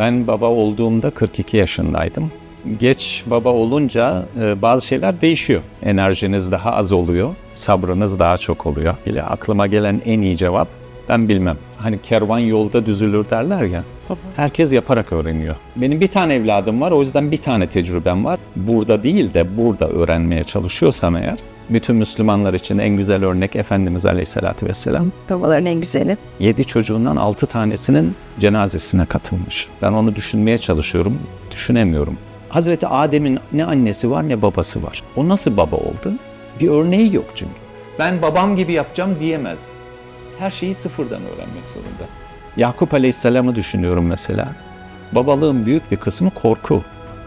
Ben baba olduğumda 42 yaşındaydım. Geç baba olunca bazı şeyler değişiyor. Enerjiniz daha az oluyor, sabrınız daha çok oluyor. Bile aklıma gelen en iyi cevap, ben bilmem. Hani kervan yolda düzülür derler ya. Herkes yaparak öğreniyor. Benim bir tane evladım var, o yüzden bir tane tecrübem var. Burada değil de burada öğrenmeye çalışıyorsam eğer, bütün Müslümanlar için en güzel örnek Efendimiz Aleyhisselatü Vesselam. Babaların en güzeli. 7 çocuğundan 6 tanesinin cenazesine katılmış. Ben onu düşünmeye çalışıyorum, düşünemiyorum. Hazreti Adem'in ne annesi var ne babası var. O nasıl baba oldu? Bir örneği yok çünkü. Ben babam gibi yapacağım diyemez. Her şeyi sıfırdan öğrenmek zorunda. Yakup Aleyhisselam'ı düşünüyorum mesela. Babalığın büyük bir kısmı korku,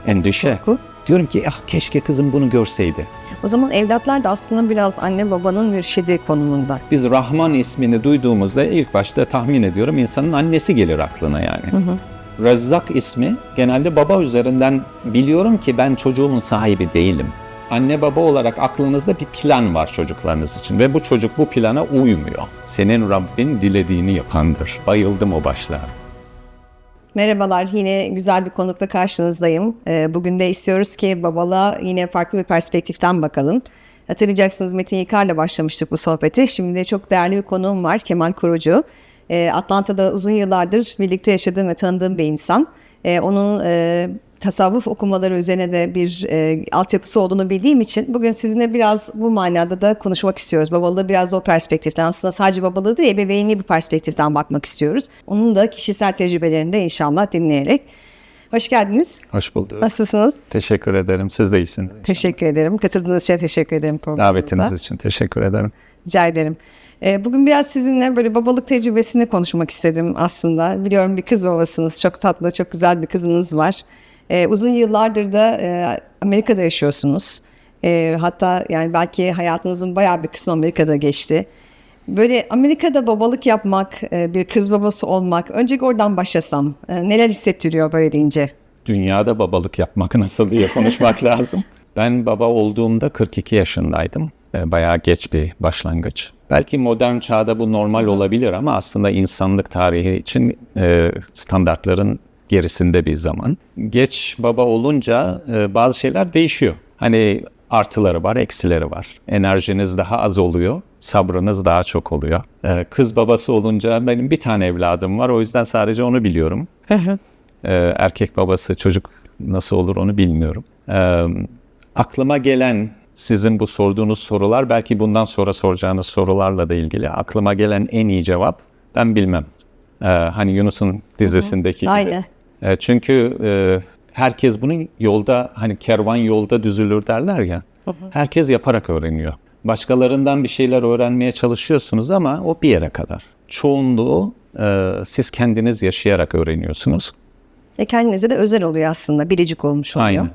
endişe. Korku. Diyorum ki keşke kızım bunu görseydi. O zaman evlatlar da aslında biraz anne babanın mürşidi konumunda. Biz Rahman ismini duyduğumuzda ilk başta tahmin ediyorum insanın annesi gelir aklına yani. Rezzak ismi genelde baba üzerinden biliyorum ki ben çocuğumun sahibi değilim. Anne baba olarak aklınızda bir plan var çocuklarınız için ve bu çocuk bu plana uymuyor. Senin Rabbin dilediğini yapandır. Bayıldım o başlığa. Merhabalar, yine güzel bir konukla karşınızdayım. Bugün de istiyoruz ki babalığa yine farklı bir perspektiften bakalım. Hatırlayacaksınız Metin Yıkar'la başlamıştık bu sohbeti. Şimdi de çok değerli bir konuğum var, Kemal Kurucu. Atlanta'da uzun yıllardır birlikte yaşadığım ve tanıdığım bir insan. Onun tasavvuf okumaları üzerine de bir altyapısı olduğunu bildiğim için bugün sizinle biraz bu manada da konuşmak istiyoruz. Babalığı biraz o perspektiften, aslında sadece babalığı değil, ebeveynli bir perspektiften bakmak istiyoruz. Onun da kişisel tecrübelerini de inşallah dinleyerek. Hoş geldiniz. Hoş bulduk. Nasılsınız? Teşekkür ederim. Siz de iyisiniz. Teşekkür ederim. Katıldığınız için teşekkür ederim programımıza. Davetiniz için teşekkür ederim. Rica ederim. Bugün biraz sizinle böyle babalık tecrübesini konuşmak istedim aslında. Biliyorum bir kız babasınız. Çok tatlı, çok güzel bir kızınız var. Uzun yıllardır da Amerika'da yaşıyorsunuz. Hatta yani belki hayatınızın bayağı bir kısmı Amerika'da geçti. Böyle Amerika'da babalık yapmak, bir kız babası olmak, önce oradan başlasam neler hissettiriyor böyle deyince? Dünyada babalık yapmak nasıl diye konuşmak lazım. Ben baba olduğumda 42 yaşındaydım. Bayağı geç bir başlangıç. Belki modern çağda bu normal olabilir ama aslında insanlık tarihi için standartların gerisinde bir zaman. Geç baba olunca bazı şeyler değişiyor. Hani artıları var, eksileri var. Enerjiniz daha az oluyor, sabrınız daha çok oluyor. Kız babası olunca benim bir tane evladım var, o yüzden sadece onu biliyorum. Erkek babası çocuk nasıl olur onu bilmiyorum. Aklıma gelen sizin bu sorduğunuz sorular belki bundan sonra soracağınız sorularla da ilgili. Aklıma gelen en iyi cevap ben bilmem. Hani Yunus'un dizisindeki gibi. Aynen. Çünkü herkes bunu yolda, hani kervan yolda düzülür derler ya. Herkes yaparak öğreniyor. Başkalarından bir şeyler öğrenmeye çalışıyorsunuz ama o bir yere kadar. Çoğunluğu siz kendiniz yaşayarak öğreniyorsunuz. Kendinize de özel oluyor aslında, biricik olmuş oluyor. Aynen.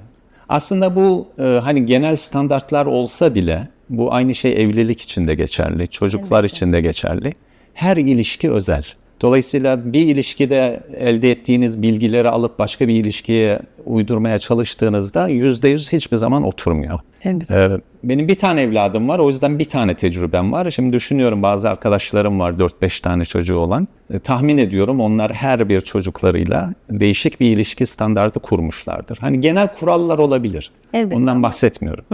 Aslında bu hani genel standartlar olsa bile bu aynı şey evlilik için de geçerli, çocuklar için de geçerli. Her ilişki özel. Dolayısıyla bir ilişkide elde ettiğiniz bilgileri alıp başka bir ilişkiye uydurmaya çalıştığınızda %100 hiçbir zaman oturmuyor. Evet. Benim bir tane evladım var, o yüzden bir tane tecrübem var. Şimdi düşünüyorum, bazı arkadaşlarım var 4-5 tane çocuğu olan. Tahmin ediyorum onlar her bir çocuklarıyla değişik bir ilişki standardı kurmuşlardır. Hani genel kurallar olabilir. Elbette. Ondan bahsetmiyorum.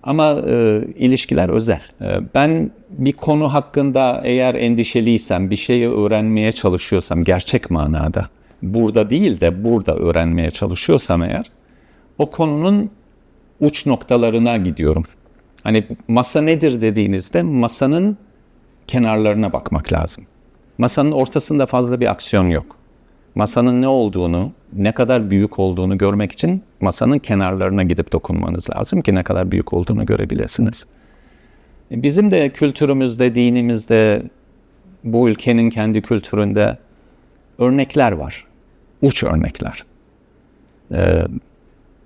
Ama ilişkiler özel. Ben bir konu hakkında eğer endişeliysem, bir şeyi öğrenmeye çalışıyorsam gerçek manada, burada değil de burada öğrenmeye çalışıyorsam eğer, o konunun uç noktalarına gidiyorum. Hani masa nedir dediğinizde masanın kenarlarına bakmak lazım. Masanın ortasında fazla bir aksiyon yok. Masanın ne olduğunu, ne kadar büyük olduğunu görmek için masanın kenarlarına gidip dokunmanız lazım ki ne kadar büyük olduğunu görebilirsiniz. Bizim de kültürümüzde, dinimizde, bu ülkenin kendi kültüründe örnekler var. Uç örnekler.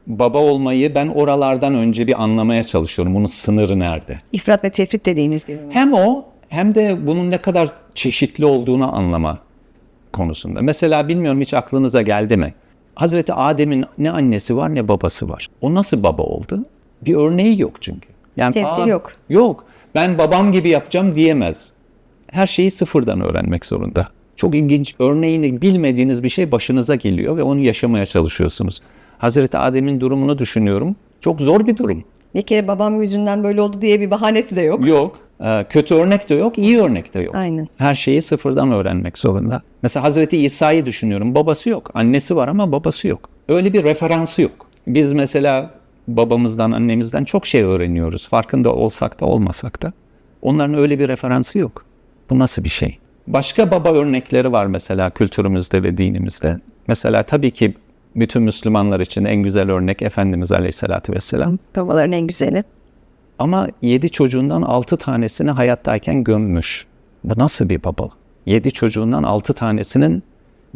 Baba olmayı ben oralardan önce bir anlamaya çalışıyorum. Bunun sınırı nerede? İfrat ve tefrit dediğimiz gibi. Hem o hem de bunun ne kadar çeşitli olduğunu anlama konusunda. Mesela bilmiyorum, hiç aklınıza geldi mi? Hazreti Adem'in ne annesi var ne babası var. O nasıl baba oldu? Bir örneği yok çünkü. Yani Temsil yok. Yok. Ben babam gibi yapacağım diyemez. Her şeyi sıfırdan öğrenmek zorunda. Çok ilginç, örneğini bilmediğiniz bir şey başınıza geliyor ve onu yaşamaya çalışıyorsunuz. Hazreti Adem'in durumunu düşünüyorum. Çok zor bir durum. Bir kere babam yüzünden böyle oldu diye bir bahanesi de yok. Yok. Kötü örnek de yok, iyi örnek de yok. Aynen. Her şeyi sıfırdan öğrenmek zorunda. Mesela Hazreti İsa'yı düşünüyorum. Babası yok. Annesi var ama babası yok. Öyle bir referansı yok. Biz mesela babamızdan, annemizden çok şey öğreniyoruz. Farkında olsak da olmasak da. Onların öyle bir referansı yok. Bu nasıl bir şey? Başka baba örnekleri var mesela kültürümüzde ve dinimizde. Mesela tabii ki bütün Müslümanlar için en güzel örnek Efendimiz Aleyhisselatü Vesselam. Babaların en güzeli. Ama 7 çocuğundan 6 tanesini hayattayken gömmüş. Bu nasıl bir baba? 7 çocuğundan 6 tanesinin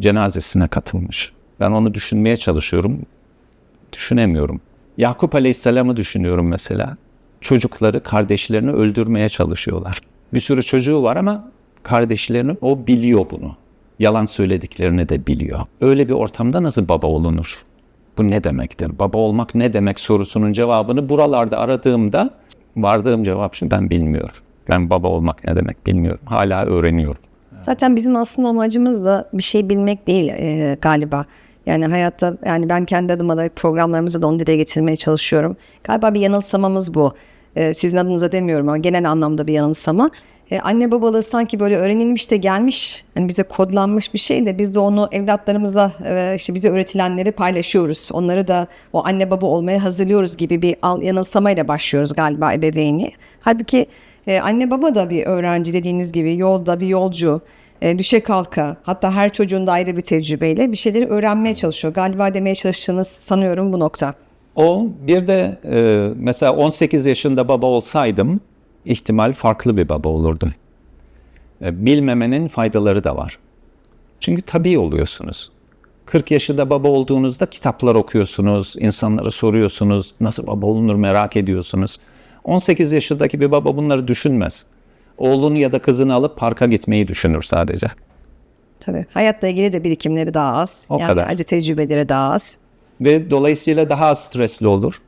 cenazesine katılmış. Ben onu düşünmeye çalışıyorum. Düşünemiyorum. Yakup Aleyhisselam'ı düşünüyorum mesela. Çocukları kardeşlerini öldürmeye çalışıyorlar. Bir sürü çocuğu var ama kardeşlerini o biliyor bunu. Yalan söylediklerini de biliyor. Öyle bir ortamda nasıl baba olunur? Bu ne demektir? Baba olmak ne demek sorusunun cevabını buralarda aradığımda vardığım cevap şu: ben bilmiyorum. Ben baba olmak ne demek bilmiyorum. Hala öğreniyorum. Zaten bizim aslında amacımız da bir şey bilmek değil galiba. Yani hayatta, yani ben kendi adıma da programlarımızda da onu dile getirmeye çalışıyorum. Galiba bir yanılsamamız bu. Sizin adınıza demiyorum ama genel anlamda bir yanılsama. Anne babalığı sanki böyle öğrenilmiş de gelmiş, hani bize kodlanmış bir şey de biz de onu evlatlarımıza, işte bize öğretilenleri paylaşıyoruz. Onları da o anne baba olmaya hazırlıyoruz gibi bir yanılsamayla başlıyoruz galiba ebeveyni. Halbuki anne baba da bir öğrenci, dediğiniz gibi yolda bir yolcu. Düşe kalka, hatta her çocuğun da ayrı bir tecrübeyle bir şeyleri öğrenmeye çalışıyor. Galiba demeye çalıştığınız sanıyorum bu nokta. O bir de mesela 18 yaşında baba olsaydım ihtimal farklı bir baba olurdum. Bilmemenin faydaları da var. Çünkü tabii oluyorsunuz. 40 yaşında baba olduğunuzda kitaplar okuyorsunuz, insanlara soruyorsunuz, nasıl baba olunur merak ediyorsunuz. 18 yaşındaki bir baba bunları düşünmez. Oğlunu ya da kızını alıp parka gitmeyi düşünür sadece. Tabii. Hayatla ilgili de birikimleri daha az. O yani kadar. acı tecrübeleri daha az. Ve dolayısıyla daha az stresli olur.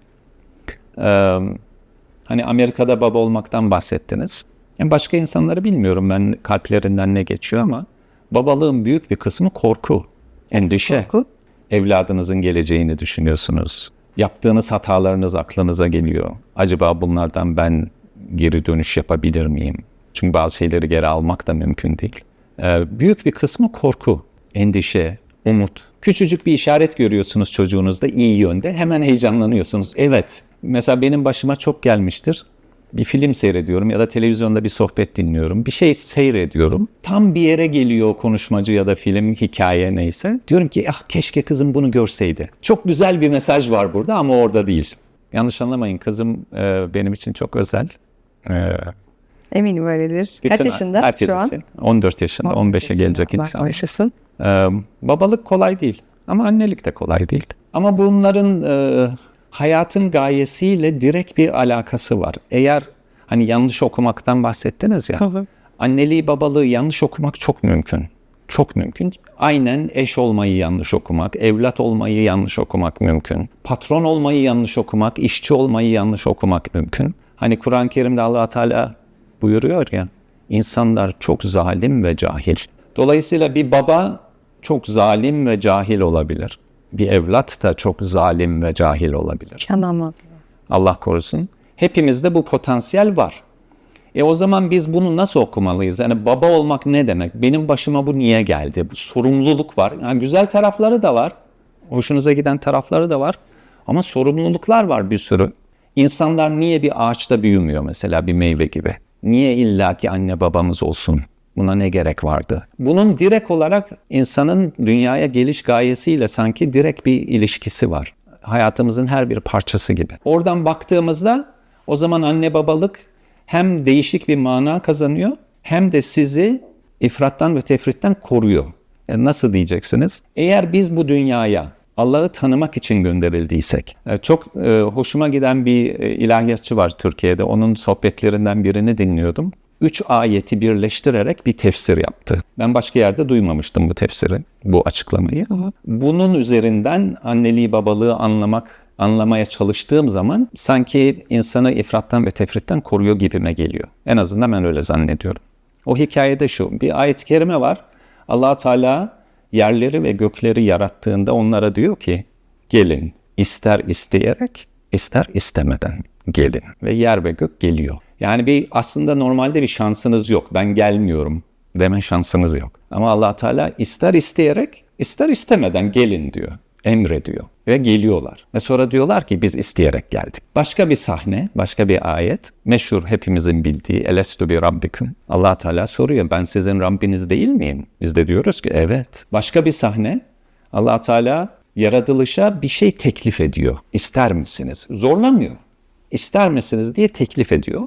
Hani Amerika'da baba olmaktan bahsettiniz. Yani başka insanları bilmiyorum ben kalplerinden ne geçiyor ama babalığın büyük bir kısmı korku, endişe. Korku. Evladınızın geleceğini düşünüyorsunuz. Yaptığınız hatalarınız aklınıza geliyor. Acaba bunlardan ben geri dönüş yapabilir miyim? Çünkü bazı şeyleri geri almak da mümkün değil. Büyük bir kısmı korku, endişe, umut. Küçücük bir işaret görüyorsunuz çocuğunuzda iyi yönde. Hemen heyecanlanıyorsunuz. Evet. Mesela benim başıma çok gelmiştir. Bir film seyrediyorum ya da televizyonda bir sohbet dinliyorum. Bir şey seyrediyorum. Tam bir yere geliyor konuşmacı ya da film, hikaye neyse. Diyorum ki keşke kızım bunu görseydi. Çok güzel bir mesaj var burada ama orada değil. Yanlış anlamayın, kızım benim için çok özel. Eminim öyledir. Kaç yaşında herkes şu an? için. 14 yaşında, 15'e gelecek Allah inşallah. bağışlasın. Babalık kolay değil ama annelik de kolay değil. Ama bunların hayatın gayesiyle direkt bir alakası var. Eğer hani yanlış okumaktan bahsettiniz ya, anneliği babalığı yanlış okumak çok mümkün. Çok mümkün. Aynen eş olmayı yanlış okumak, evlat olmayı yanlış okumak mümkün. Patron olmayı yanlış okumak, işçi olmayı yanlış okumak mümkün. Hani Kur'an-ı Kerim'de Allah Teala buyuruyor ya, insanlar çok zalim ve cahil. Dolayısıyla bir baba çok zalim ve cahil olabilir. Bir evlat da çok zalim ve cahil olabilir. Tamam. Allah korusun. Hepimizde bu potansiyel var. O zaman biz bunu nasıl okumalıyız? Yani baba olmak ne demek? Benim başıma bu niye geldi? Bu sorumluluk var. Yani güzel tarafları da var. Hoşunuza giden tarafları da var. Ama sorumluluklar var bir sürü. İnsanlar niye bir ağaçta büyümüyor mesela, bir meyve gibi? Niye illaki anne babamız olsun? Buna ne gerek vardı? Bunun direkt olarak insanın dünyaya geliş gayesiyle sanki direkt bir ilişkisi var. Hayatımızın her bir parçası gibi. Oradan baktığımızda o zaman anne babalık hem değişik bir mana kazanıyor hem de sizi ifrattan ve tefritten koruyor. Nasıl diyeceksiniz? Eğer biz bu dünyaya Allah'ı tanımak için gönderildiysek, çok hoşuma giden bir ilahiyatçı var Türkiye'de. Onun sohbetlerinden birini dinliyordum. 3 ayeti birleştirerek bir tefsir yaptı. Ben başka yerde duymamıştım bu tefsiri, bu açıklamayı. Bunun üzerinden anneliği babalığı anlamaya çalıştığım zaman sanki insanı ifrattan ve tefritten koruyor gibime geliyor. En azından ben öyle zannediyorum. O hikayede şu, bir ayet-i kerime var. Allah Teala yerleri ve gökleri yarattığında onlara diyor ki gelin, ister isteyerek ister istemeden gelin ve yer ve gök geliyor. Yani aslında normalde bir şansınız yok. Ben gelmiyorum deme şansınız yok. Ama Allah Teala ister isteyerek ister istemeden gelin diyor. Emrediyor ve geliyorlar. Ve sonra diyorlar ki biz isteyerek geldik. Başka bir sahne, başka bir ayet. Meşhur hepimizin bildiği Elestu bi Rabbikum. Allah Teala soruyor ben sizin Rabbiniz değil miyim? Biz de diyoruz ki evet. Başka bir sahne. Allah Teala yaratılışa bir şey teklif ediyor. İster misiniz? Zorlamıyor. İster misiniz diye teklif ediyor.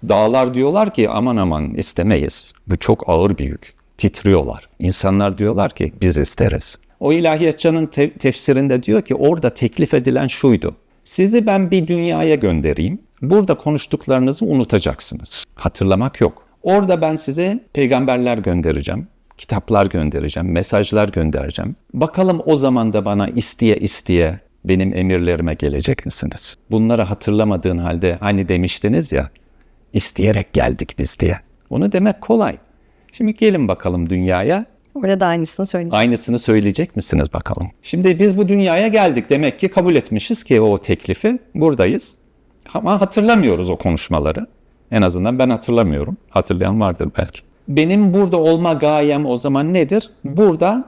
Dağlar diyorlar ki aman aman istemeyiz. Bu çok ağır bir yük. Titriyorlar. İnsanlar diyorlar ki biz isteriz. O ilahiyatçının tefsirinde diyor ki orada teklif edilen şuydu. Sizi ben bir dünyaya göndereyim. Burada konuştuklarınızı unutacaksınız. Hatırlamak yok. Orada ben size peygamberler göndereceğim. Kitaplar göndereceğim. Mesajlar göndereceğim. Bakalım o zaman da bana isteye isteye benim emirlerime gelecek misiniz? Bunları hatırlamadığın halde hani demiştiniz ya isteyerek geldik biz diye. Onu demek kolay. Şimdi gelin bakalım dünyaya. Orada da aynısını söyleyeceğim. Aynısını söyleyecek misiniz bakalım? Şimdi biz bu dünyaya geldik. Demek ki kabul etmişiz ki o teklifi. Buradayız. Ama hatırlamıyoruz o konuşmaları. En azından ben hatırlamıyorum. Hatırlayan vardır belki. Benim burada olma gayem o zaman nedir? Burada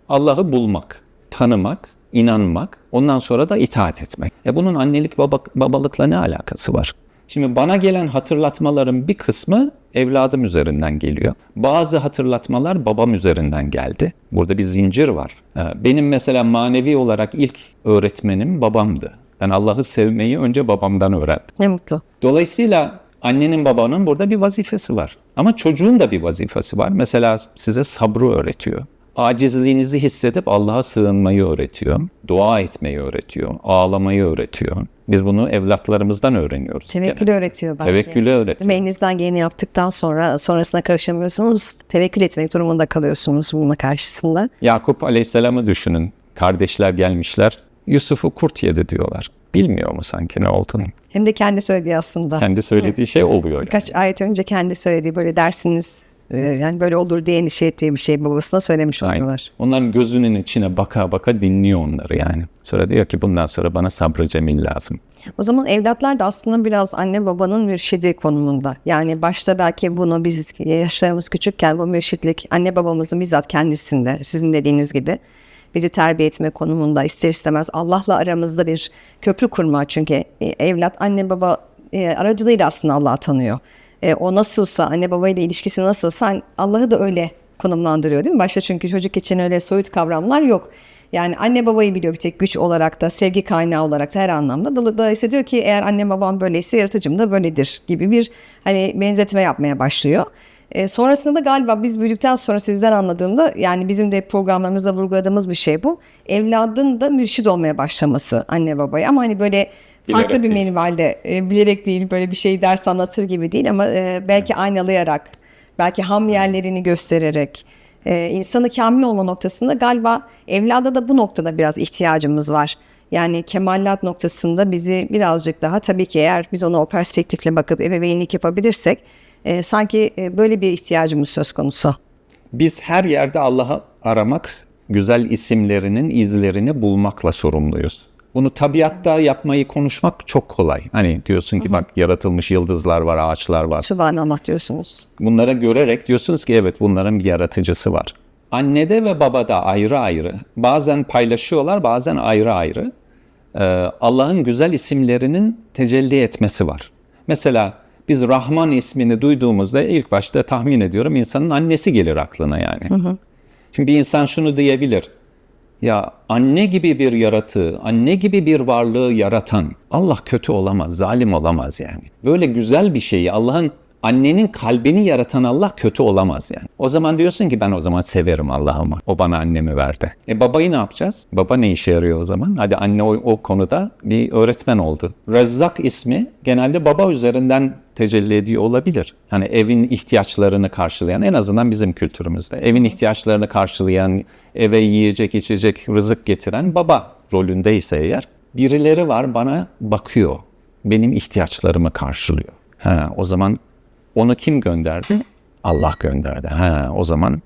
Allah'ı bulmak, tanımak, inanmak, ondan sonra da itaat etmek. Bunun annelik babalıkla ne alakası var? Şimdi bana gelen hatırlatmaların bir kısmı evladım üzerinden geliyor. Bazı hatırlatmalar babam üzerinden geldi. Burada bir zincir var. Benim mesela manevi olarak ilk öğretmenim babamdı. Ben Allah'ı sevmeyi önce babamdan öğrendim. Ne mutlu. Dolayısıyla annenin babanın burada bir vazifesi var. Ama çocuğun da bir vazifesi var. Mesela size sabrı öğretiyor. Acizliğinizi hissedip Allah'a sığınmayı öğretiyor. Dua etmeyi öğretiyor. Ağlamayı öğretiyor. Biz bunu evlatlarımızdan öğreniyoruz. Tevekkülü öğretiyor belki. Tevekkülü öğretiyor. Elinizden geleni yaptıktan sonra sonrasına karışamıyorsunuz. Tevekkül etmek durumunda kalıyorsunuz bununla karşısında. Yakup Aleyhisselam'ı düşünün. Kardeşler gelmişler. Yusuf'u kurt yedi diyorlar. Bilmiyor mu sanki ne olduğunu? Hem de kendi söylediği aslında. Kendi söylediği şey oluyor. Birkaç ayet önce kendi söylediği böyle dersiniz yani böyle olur diye endişe ettiği bir şey babasına söylemiş oluyorlar. Aynen. Onların gözünün içine baka baka dinliyor onları yani. Sonra diyor ki bundan sonra bana sabrı cemil lazım. O zaman evlatlar da aslında biraz anne babanın mürşidi konumunda. Yani başta belki bunu biz yaşlarımız küçükken bu mürşitlik anne babamızın bizzat kendisinde sizin dediğiniz gibi bizi terbiye etme konumunda ister istemez Allah'la aramızda bir köprü kurma. Çünkü evlat anne baba aracılığıyla aslında Allah'ı tanıyor. O nasılsa anne babayla ilişkisi nasılsa Allah'ı da öyle konumlandırıyor değil mi? Başta çünkü çocuk için öyle soyut kavramlar yok. Yani anne babayı biliyor bir tek güç olarak da sevgi kaynağı olarak da her anlamda. Dolayısıyla diyor ki eğer anne babam böyleyse yaratıcım da böyledir gibi bir hani benzetme yapmaya başlıyor. Sonrasında da galiba biz büyüdükten sonra sizden anladığımda yani bizim de programlarımızda vurguladığımız bir şey bu. Evladın da mürşid olmaya başlaması anne babaya ama hani böyle farklı bir minvalde bilerek değil böyle bir şey ders anlatır gibi değil ama belki aynalayarak belki ham yerlerini göstererek insanı kamil olma noktasında galiba evlada da bu noktada biraz ihtiyacımız var. Yani kemalat noktasında bizi birazcık daha tabii ki eğer biz ona o perspektifle bakıp ebeveynlik yapabilirsek sanki böyle bir ihtiyacımız söz konusu. Biz her yerde Allah'ı aramak, güzel isimlerinin izlerini bulmakla sorumluyuz. Bunu tabiatta yapmayı konuşmak çok kolay. Hani diyorsun ki bak yaratılmış yıldızlar var, ağaçlar var. Subhanallah diyorsunuz. Bunları görerek diyorsunuz ki evet bunların bir yaratıcısı var. Annede ve babada ayrı ayrı. Bazen paylaşıyorlar, bazen ayrı ayrı. Allah'ın güzel isimlerinin tecelli etmesi var. Mesela biz Rahman ismini duyduğumuzda ilk başta tahmin ediyorum insanın annesi gelir aklına yani. Şimdi bir insan şunu diyebilir. Ya anne gibi bir yaratığı, anne gibi bir varlığı yaratan Allah kötü olamaz, zalim olamaz yani. Böyle güzel bir şeyi annenin kalbini yaratan Allah kötü olamaz yani. O zaman diyorsun ki ben o zaman severim Allah'ımı. O bana annemi verdi. Babayı ne yapacağız? Baba ne işe yarıyor o zaman? Hadi anne o konuda bir öğretmen oldu. Rezzak ismi genelde baba üzerinden tecelli ediyor olabilir. Hani evin ihtiyaçlarını karşılayan en azından bizim kültürümüzde. Evin ihtiyaçlarını karşılayan, eve yiyecek içecek rızık getiren baba rolündeyse eğer birileri var bana bakıyor. Benim ihtiyaçlarımı karşılıyor. O zaman onu kim gönderdi? Allah gönderdi. O zaman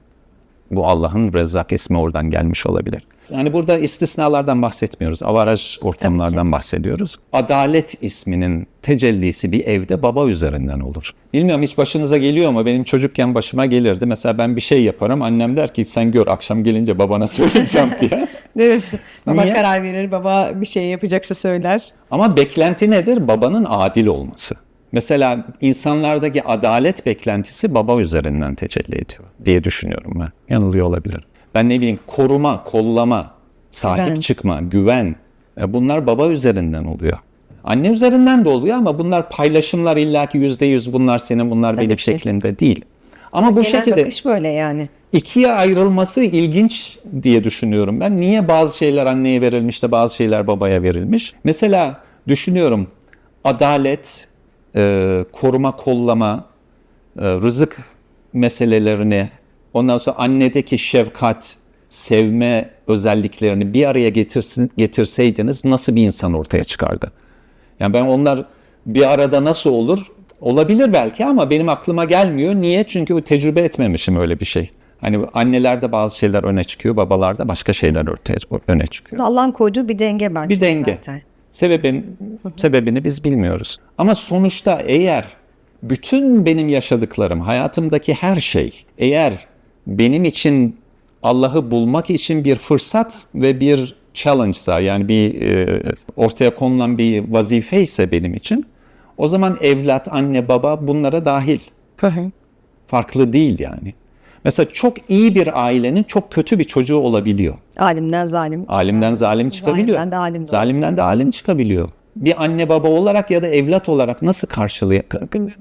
Bu Allah'ın Rezzak ismi oradan gelmiş olabilir. Yani burada istisnalardan bahsetmiyoruz. Avaraj ortamlardan bahsediyoruz. Adalet isminin tecellisi bir evde baba üzerinden olur. Bilmiyorum hiç başınıza geliyor mu? Benim çocukken başıma gelirdi. Mesela ben bir şey yaparım. Annem der ki sen gör akşam gelince babana söyleyeceğim diye. Değil mi? Baba Niye? karar verir, baba bir şey yapacaksa söyler. Ama beklenti nedir? Babanın adil olması. Mesela insanlardaki adalet beklentisi baba üzerinden tecelli ediyor diye düşünüyorum ben. Yanılıyor olabilir. Ben ne bileyim koruma, kollama, sahip Güven. çıkma, güven. Bunlar baba üzerinden oluyor. Anne üzerinden de oluyor ama bunlar paylaşımlar illaki %100 bunlar senin bunlar benim ki. şeklinde değil. Ama bu Genel şekilde bakış böyle yani. ikiye ayrılması ilginç diye düşünüyorum ben. Niye bazı şeyler anneye verilmiş de bazı şeyler babaya verilmiş? Mesela düşünüyorum adalet, koruma, kollama, rızık meselelerini, ondan sonra annedeki şefkat, sevme özelliklerini bir araya getirseydiniz nasıl bir insan ortaya çıkardı? Yani ben onlar bir arada nasıl olur? Olabilir belki ama benim aklıma gelmiyor. Niye? Çünkü tecrübe etmemişim öyle bir şey. Hani annelerde bazı şeyler öne çıkıyor, babalarda başka şeyler öne çıkıyor. Allah'ın koyduğu bir denge bence Bir denge. zaten. Sebebini biz bilmiyoruz. Ama sonuçta eğer bütün benim yaşadıklarım, hayatımdaki her şey eğer benim için Allah'ı bulmak için bir fırsat ve bir challenge'sa yani bir ortaya konulan bir vazife ise benim için o zaman evlat, anne, baba bunlara dahil. Farklı değil yani. Mesela çok iyi bir ailenin çok kötü bir çocuğu olabiliyor. Alimden zalim. Alimden zalim çıkabiliyor. Zalimden de alim. Zalimden de alim çıkabiliyor. Bir anne baba olarak ya da evlat olarak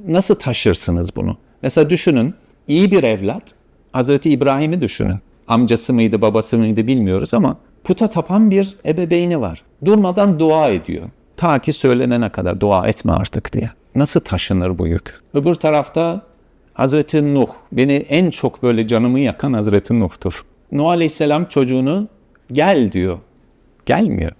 nasıl taşırsınız bunu? Mesela düşünün iyi bir evlat Hazreti İbrahim'i düşünün. Amcası mıydı babası mıydı bilmiyoruz ama puta tapan bir ebeveyni var. Durmadan dua ediyor. Ta ki söylenene kadar dua etme artık diye. Nasıl taşınır bu yük? Öbür tarafta Hazreti Nuh. Beni en çok böyle canımı yakan Hazreti Nuh'tur. Nuh Aleyhisselam çocuğunu gel diyor. Gelmiyor.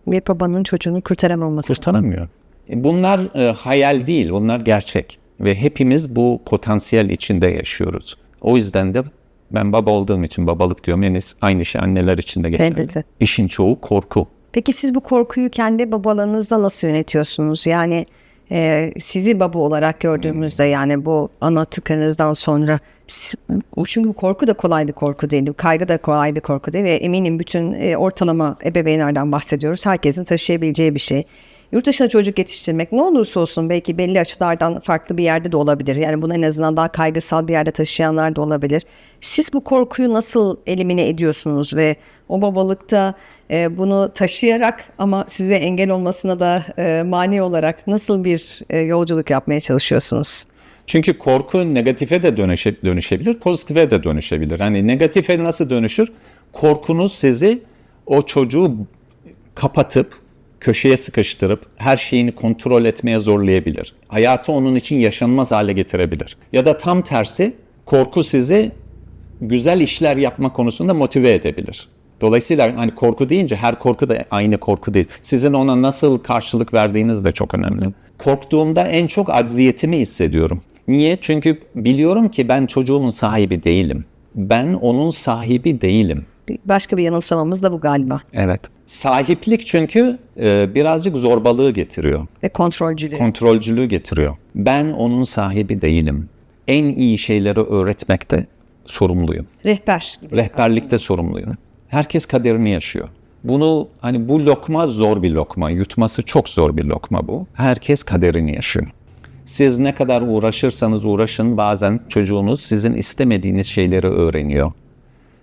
Bir babanın çocuğunu kurtaramaması. Kurtaramıyor. Bunlar hayal değil, bunlar gerçek. Ve hepimiz bu potansiyel içinde yaşıyoruz. O yüzden de ben baba olduğum için babalık diyorum. Yani aynı şey anneler için de geçerli. Elbette. İşin çoğu korku. Peki siz bu korkuyu kendi babalığınızda nasıl yönetiyorsunuz? Yani sizi baba olarak gördüğümüzde yani bu anlattıklarınızdan sonra çünkü bu korku da kolay bir korku değil. Kaygı da kolay bir korku değil ve eminim bütün ortalama ebeveynlerden bahsediyoruz. Herkesin taşıyabileceği bir şey. Yurt dışına çocuk yetiştirmek ne olursa olsun belki belli açılardan farklı bir yerde de olabilir. Yani bunu en azından daha kaygısal bir yerde taşıyanlar da olabilir. Siz bu korkuyu nasıl elimine ediyorsunuz ve o babalıkta bunu taşıyarak ama size engel olmasına da mani olarak nasıl bir yolculuk yapmaya çalışıyorsunuz? Çünkü korku negatife de dönüşebilir, pozitife de dönüşebilir. Hani negatife nasıl dönüşür? Korkunuz sizi o çocuğu kapatıp, köşeye sıkıştırıp her şeyini kontrol etmeye zorlayabilir. Hayatı onun için yaşanmaz hale getirebilir. Ya da tam tersi korku sizi güzel işler yapma konusunda motive edebilir. Dolayısıyla hani korku deyince her korku da aynı korku değil. Sizin ona nasıl karşılık verdiğiniz de çok önemli. Korktuğumda en çok acziyetimi hissediyorum. Niye? Çünkü biliyorum ki ben çocuğumun sahibi değilim. Ben onun sahibi değilim. Başka bir yanılsamamız da bu galiba. Evet. Sahiplik çünkü birazcık zorbalığı getiriyor. Ve kontrolcülüğü. Kontrolcülüğü getiriyor. Ben onun sahibi değilim. En iyi şeyleri öğretmekte sorumluyum. Rehber gibi. Rehberlikte sorumluyum. Herkes kaderini yaşıyor. Bunu hani bu lokma zor bir lokma. Yutması çok zor bir lokma bu. Herkes kaderini yaşıyor. Siz ne kadar uğraşırsanız uğraşın bazen çocuğunuz sizin istemediğiniz şeyleri öğreniyor.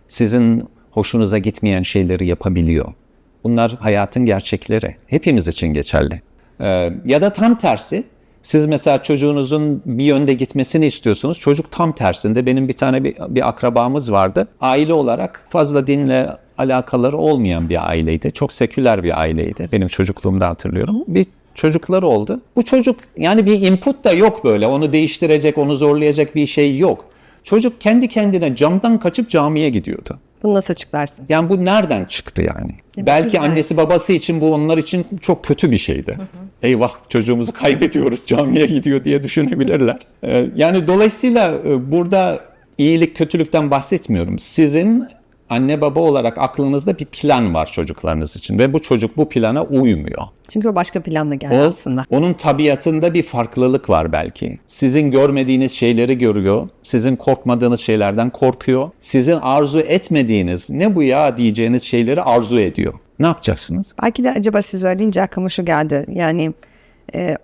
Sizin hoşunuza gitmeyen şeyleri yapabiliyor. Bunlar hayatın gerçekleri. Hepimiz için geçerli. Ya da tam tersi. Siz mesela çocuğunuzun bir yönde gitmesini istiyorsunuz. Çocuk tam tersinde. Benim bir tane bir akrabamız vardı. Aile olarak fazla dinle alakaları olmayan bir aileydi. Çok seküler bir aileydi. Benim çocukluğumda hatırlıyorum. Bir çocukları oldu. Bu çocuk yani bir input da yok böyle. Onu değiştirecek, onu zorlayacak bir şey yok. Çocuk kendi kendine camdan kaçıp camiye gidiyordu. Bunu nasıl açıklarsınız? Yani bu nereden çıktı yani? Belki annesi babası için bu onlar için çok kötü bir şeydi. Eyvah çocuğumuzu kaybediyoruz camiye gidiyor diye düşünebilirler. Yani dolayısıyla burada iyilik kötülükten bahsetmiyorum. Sizin anne baba olarak aklınızda bir plan var çocuklarınız için ve bu çocuk bu plana uymuyor. Çünkü o başka planla geldi aslında. Onun tabiatında bir farklılık var belki. Sizin görmediğiniz şeyleri görüyor, sizin korkmadığınız şeylerden korkuyor, sizin arzu etmediğiniz, ne bu ya diyeceğiniz şeyleri arzu ediyor. Ne yapacaksınız? Belki de acaba siz söyleyince aklıma şu geldi. Yani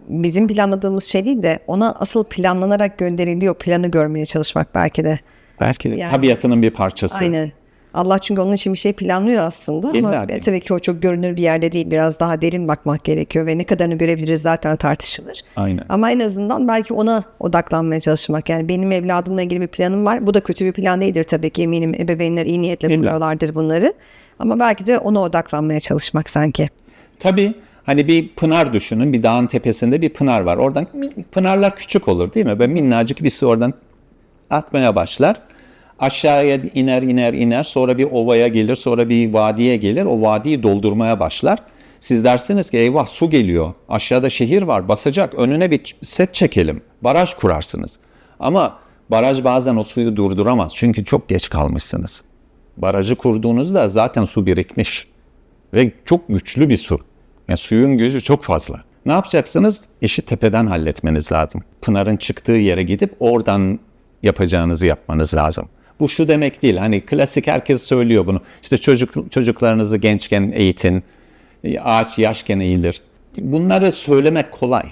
bizim planladığımız şey değil de ona asıl planlanarak gönderiliyor planı görmeye çalışmak belki de. Belki de Yani- tabiatının bir parçası. Aynen. Allah çünkü onun için bir şey planlıyor aslında ama İlla ki. tabii ki o çok görünür bir yerde değil. Biraz daha derin bakmak gerekiyor ve ne kadarını görebiliriz zaten tartışılır. Aynen. Ama en azından belki ona odaklanmaya çalışmak. Yani benim evladımla ilgili bir planım var. Bu da kötü bir plan değildir tabii ki, eminim ebeveynler iyi niyetle İlla. kuruyorlardır bunları. Ama belki de ona odaklanmaya çalışmak sanki. Tabii hani bir pınar düşünün, bir dağın tepesinde bir pınar var. Oradan pınarlar küçük olur değil mi? Böyle minnacık bir su oradan akmaya başlar. Aşağıya iner, sonra bir ovaya gelir, sonra bir vadiye gelir. O vadiyi doldurmaya başlar. Siz dersiniz ki eyvah su geliyor, aşağıda şehir var, basacak, önüne bir set çekelim, baraj kurarsınız. Ama baraj bazen o suyu durduramaz çünkü çok geç kalmışsınız. Barajı kurduğunuzda zaten su birikmiş ve çok güçlü bir su. Yani suyun gücü çok fazla. Ne yapacaksınız? İşi tepeden halletmeniz lazım. Pınarın çıktığı yere gidip oradan yapacağınızı yapmanız lazım. Bu şu demek değil. Hani klasik herkes söylüyor bunu. İşte çocuklarınızı gençken eğitin. Ağaç yaşken eğilir. Bunları söylemek kolay.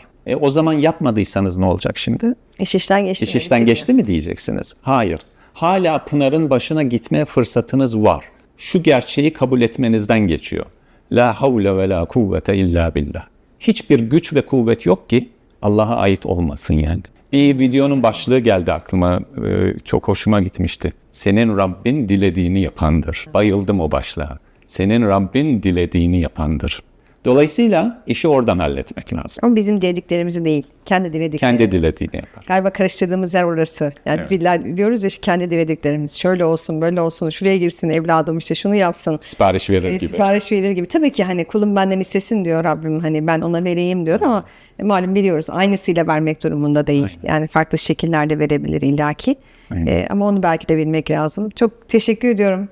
O zaman yapmadıysanız ne olacak şimdi? İş işten geçti. İş işten geçti mi diyeceksiniz? Hayır. Hala Pınar'ın başına gitme fırsatınız var. Şu gerçeği kabul etmenizden geçiyor. La havle ve la kuvvete illa billah. Hiçbir güç ve kuvvet yok ki Allah'a ait olmasın yani. Bir videonun başlığı geldi aklıma. Çok hoşuma gitmişti. Senin Rabbin dilediğini yapandır. Bayıldım o başlığa. Senin Rabbin dilediğini yapandır. Dolayısıyla işi oradan halletmek lazım. Ama bizim dilediklerimizi değil, kendi dilediklerimizi. Kendi dilediğini yapar. Galiba karıştırdığımız yer orası. Yani diller diyoruz ya, kendi dilediklerimiz. Şöyle olsun, böyle olsun, şuraya girsin evladım, işte şunu yapsın. Sipariş verir gibi. Sipariş verir gibi. Tabii ki hani kulum benden istesin diyor Rabbim. Hani ben ona vereyim diyor ama malum biliyoruz aynısıyla vermek durumunda değil. Yani farklı şekillerde verebilir illaki. Ama onu belki de bilmek lazım. Çok teşekkür ediyorum.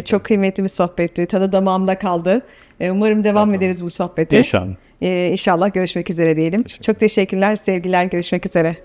Çok kıymetli bir sohbetti. Tadı damağımda kaldı. Umarım devam ederiz bu sohbete. İnşallah. İnşallah görüşmek üzere diyelim. Çok teşekkürler, sevgiler, görüşmek üzere.